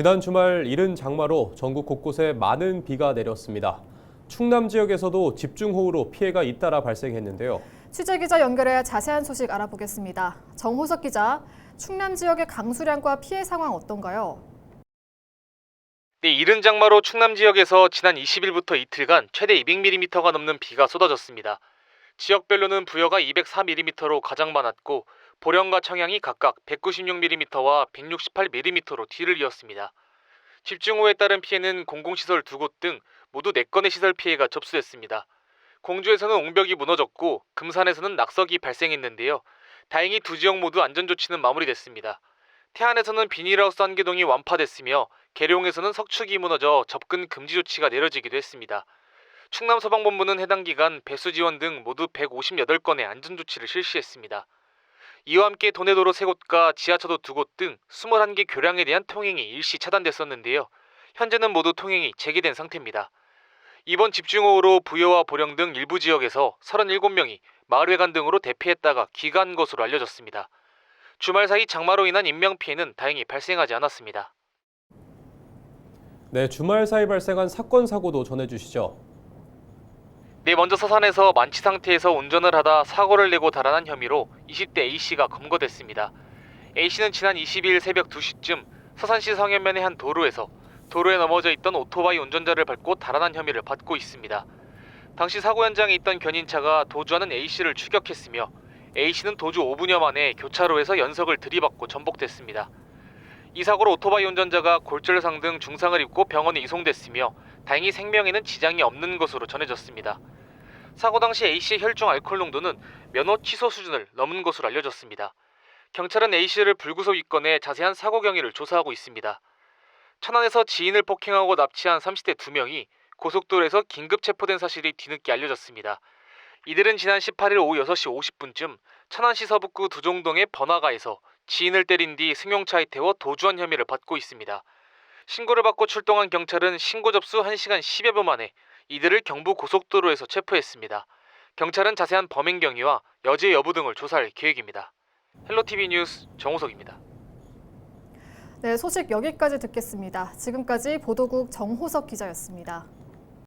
지난 주말 이른 장마로 전국 곳곳에 많은 비가 내렸습니다. 충남 지역에서도 집중호우로 피해가 잇따라 발생했는데요. 취재기자 연결해 자세한 소식 알아보겠습니다. 정호석 기자, 충남 지역의 강수량과 피해 상황 어떤가요? 네, 이른 장마로 충남 지역에서 지난 20일부터 이틀간 최대 200mm가 넘는 비가 쏟아졌습니다. 지역별로는 부여가 204mm로 가장 많았고 보령과 청양이 각각 196mm와 168mm로 뒤를 이었습니다. 집중호우에 따른 피해는 공공시설 2곳 등 모두 4건의 시설 피해가 접수됐습니다. 공주에서는 옹벽이 무너졌고 금산에서는 낙석이 발생했는데요. 다행히 두 지역 모두 안전조치는 마무리됐습니다. 태안에서는 비닐하우스 한 개동이 완파됐으며 계룡에서는 석축이 무너져 접근 금지 조치가 내려지기도 했습니다. 충남소방본부는 해당 기간 배수 지원 등 모두 158건의 안전조치를 실시했습니다. 이와 함께 도내도로 3곳과 지하철도 2곳 등 21개 교량에 대한 통행이 일시 차단됐었는데요. 현재는 모두 통행이 재개된 상태입니다. 이번 집중호우로 부여와 보령 등 일부 지역에서 37명이 마을회관 등으로 대피했다가 귀가한 것으로 알려졌습니다. 주말 사이 장마로 인한 인명피해는 다행히 발생하지 않았습니다. 네, 주말 사이 발생한 사건 사고도 전해주시죠. 네, 먼저 서산에서 만취 상태에서 운전을 하다 사고를 내고 달아난 혐의로 20대 A씨가 검거됐습니다. A씨는 지난 22일 새벽 2시쯤 서산시 성현면의 한 도로에서 도로에 넘어져 있던 오토바이 운전자를 밟고 달아난 혐의를 받고 있습니다. 당시 사고 현장에 있던 견인차가 도주하는 A씨를 추격했으며 A씨는 도주 5분여 만에 교차로에서 연석을 들이받고 전복됐습니다. 이 사고로 오토바이 운전자가 골절상 등 중상을 입고 병원에 이송됐으며 다행히 생명에는 지장이 없는 것으로 전해졌습니다. 사고 당시 A씨의 혈중 알코올 농도는 면허 취소 수준을 넘은 것으로 알려졌습니다. 경찰은 A씨를 불구속 입건해 자세한 사고 경위를 조사하고 있습니다. 천안에서 지인을 폭행하고 납치한 30대 2명이 고속도로에서 긴급 체포된 사실이 뒤늦게 알려졌습니다. 이들은 지난 18일 오후 6시 50분쯤 천안시 서북구 두종동의 번화가에서 지인을 때린 뒤 승용차에 태워 도주한 혐의를 받고 있습니다. 신고를 받고 출동한 경찰은 신고 접수 1시간 10여 분 만에 이들을 경부 고속도로에서 체포했습니다. 경찰은 자세한 범행 경위와 여죄 여부 등을 조사할 계획입니다. 헬로티비 뉴스 정호석입니다. 네, 소식 여기까지 듣겠습니다. 지금까지 보도국 정호석 기자였습니다.